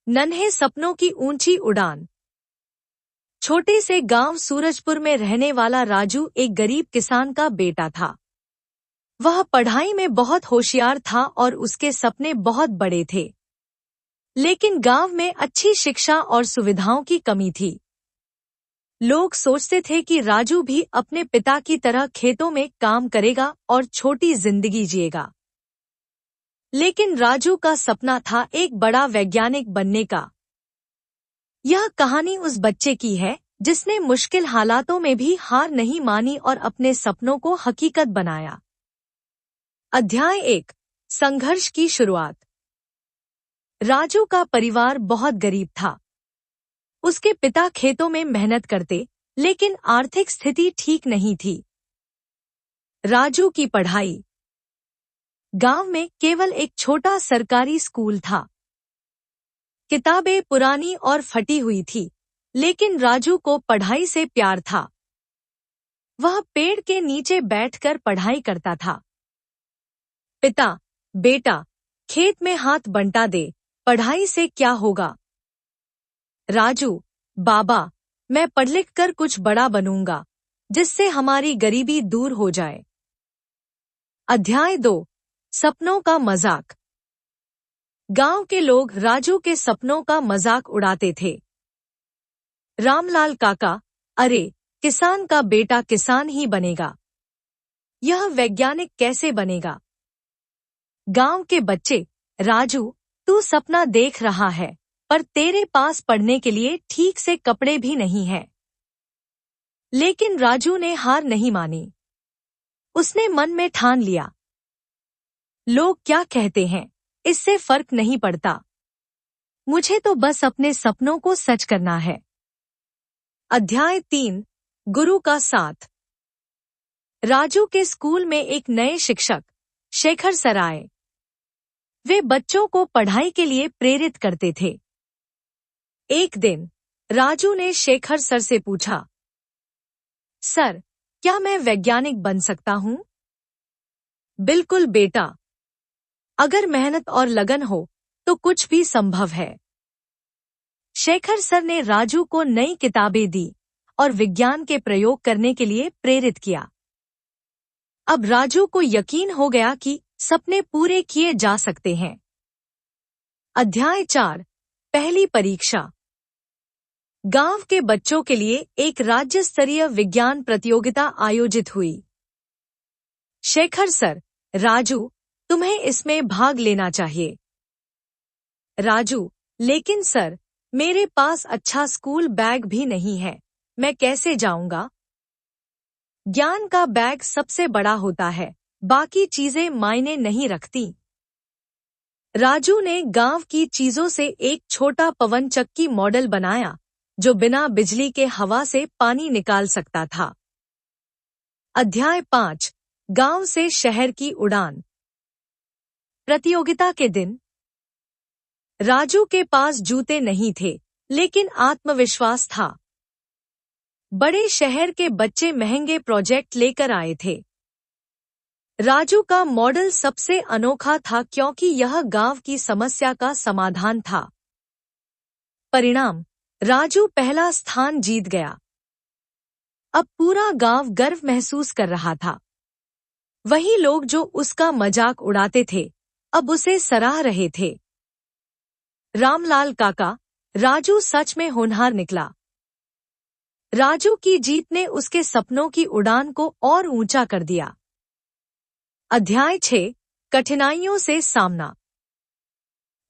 नन्हे सपनों की ऊंची उड़ान। छोटे से गांव सूरजपुर में रहने वाला राजू एक गरीब किसान का बेटा था। वह पढ़ाई में बहुत होशियार था और उसके सपने बहुत बड़े थे। लेकिन गांव में अच्छी शिक्षा और सुविधाओं की कमी थी। लोग सोचते थे कि राजू भी अपने पिता की तरह खेतों में काम करेगा और छोटी जिंदगी जिएगा। लेकिन राजू का सपना था एक बड़ा वैज्ञानिक बनने का। यह कहानी उस बच्चे की है जिसने मुश्किल हालातों में भी हार नहीं मानी और अपने सपनों को हकीकत बनाया। अध्याय 1, संघर्ष की शुरुआत। राजू का परिवार बहुत गरीब था। उसके पिता खेतों में मेहनत करते, लेकिन आर्थिक स्थिति ठीक नहीं थी। राजू की पढ़ाई। गांव में केवल एक छोटा सरकारी स्कूल था। किताबें पुरानी और फटी हुई थी, लेकिन राजू को पढ़ाई से प्यार था। वह पेड़ के नीचे बैठकर पढ़ाई करता था। पिता, बेटा, खेत में हाथ बंटा दे, पढ़ाई से क्या होगा? राजू, बाबा, मैं पढ़ लिख कर कुछ बड़ा बनूंगा, जिससे हमारी गरीबी दूर हो जाए। अध्याय 2, सपनों का मजाक। गांव के लोग राजू के सपनों का मजाक उड़ाते थे। रामलाल काका, अरे, किसान का बेटा किसान ही बनेगा। यह वैज्ञानिक कैसे बनेगा? गांव के बच्चे, राजू, तू सपना देख रहा है, पर तेरे पास पढ़ने के लिए ठीक से कपड़े भी नहीं हैं। लेकिन राजू ने हार नहीं मानी। उसने मन में ठान लिया, लोग क्या कहते हैं, इससे फर्क नहीं पड़ता। मुझे तो बस अपने सपनों को सच करना है। अध्याय 3, गुरु का साथ। राजू के स्कूल में एक नए शिक्षक, शेखर सर आए। वे बच्चों को पढ़ाई के लिए प्रेरित करते थे। एक दिन राजू ने शेखर सर से पूछा, सर, क्या मैं वैज्ञानिक बन सकता हूँ? बिल्कुल बेटा, अगर मेहनत और लगन हो तो कुछ भी संभव है। शेखर सर ने राजू को नई किताबें दी और विज्ञान के प्रयोग करने के लिए प्रेरित किया। अब राजू को यकीन हो गया कि सपने पूरे किए जा सकते हैं। अध्याय 4, पहली परीक्षा। गांव के बच्चों के लिए एक राज्य स्तरीय विज्ञान प्रतियोगिता आयोजित हुई। शेखर सर, राजू, तुम्हें इसमें भाग लेना चाहिए। राजू, लेकिन सर, मेरे पास अच्छा स्कूल बैग भी नहीं है, मैं कैसे जाऊंगा? ज्ञान का बैग सबसे बड़ा होता है, बाकी चीजें मायने नहीं रखती। राजू ने गांव की चीजों से एक छोटा पवन चक्की मॉडल बनाया, जो बिना बिजली के हवा से पानी निकाल सकता था। अध्याय 5, गांव से शहर की उड़ान। प्रतियोगिता के दिन राजू के पास जूते नहीं थे, लेकिन आत्मविश्वास था। बड़े शहर के बच्चे महंगे प्रोजेक्ट लेकर आए थे। राजू का मॉडल सबसे अनोखा था क्योंकि यह गांव की समस्या का समाधान था। परिणाम, राजू पहला स्थान जीत गया। अब पूरा गांव गर्व महसूस कर रहा था। वही लोग जो उसका मजाक उड़ाते थे, अब उसे सराह रहे थे। रामलाल काका, राजू सच में होनहार निकला। राजू की जीत ने उसके सपनों की उड़ान को और ऊंचा कर दिया। अध्याय 6, कठिनाइयों से सामना।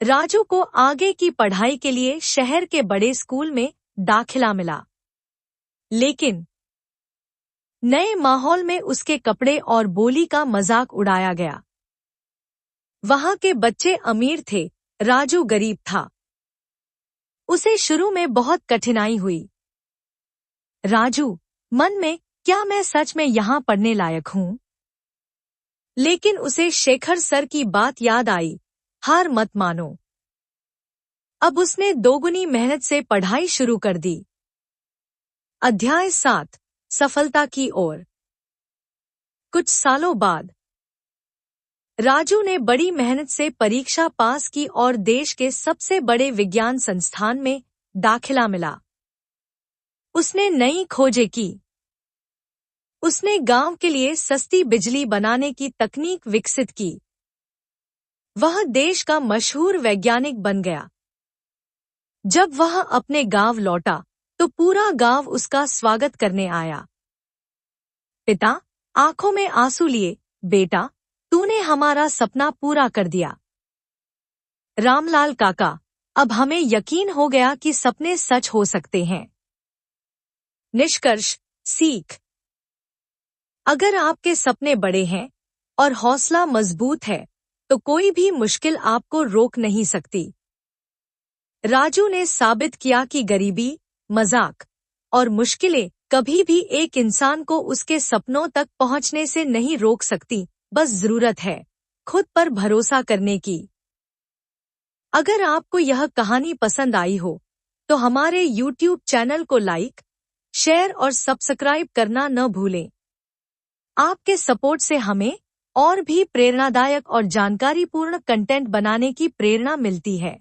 राजू को आगे की पढ़ाई के लिए शहर के बड़े स्कूल में दाखिला मिला। लेकिन नए माहौल में उसके कपड़े और बोली का मजाक उड़ाया गया। वहां के बच्चे अमीर थे, राजू गरीब था। उसे शुरू में बहुत कठिनाई हुई। राजू, मन में, क्या मैं सच में यहाँ पढ़ने लायक हूँ? लेकिन उसे शेखर सर की बात याद आई, हार मत मानो। अब उसने दोगुनी मेहनत से पढ़ाई शुरू कर दी। अध्याय 7, सफलता की ओर। कुछ सालों बाद राजू ने बड़ी मेहनत से परीक्षा पास की और देश के सबसे बड़े विज्ञान संस्थान में दाखिला मिला। उसने नई खोजें की। उसने गांव के लिए सस्ती बिजली बनाने की तकनीक विकसित की। वह देश का मशहूर वैज्ञानिक बन गया। जब वह अपने गांव लौटा तो पूरा गांव उसका स्वागत करने आया। पिता आंखों में आंसू लिए, बेटा तूने हमारा सपना पूरा कर दिया। रामलाल काका, अब हमें यकीन हो गया कि सपने सच हो सकते हैं। निष्कर्ष, सीख। अगर आपके सपने बड़े हैं और हौसला मजबूत है तो कोई भी मुश्किल आपको रोक नहीं सकती। राजू ने साबित किया कि गरीबी, मजाक और मुश्किलें कभी भी एक इंसान को उसके सपनों तक पहुंचने से नहीं रोक सकती, बस जरूरत है खुद पर भरोसा करने की। अगर आपको यह कहानी पसंद आई हो तो हमारे YouTube चैनल को लाइक, शेयर और सब्सक्राइब करना न भूलें। आपके सपोर्ट से हमें और भी प्रेरणादायक और जानकारीपूर्ण कंटेंट बनाने की प्रेरणा मिलती है।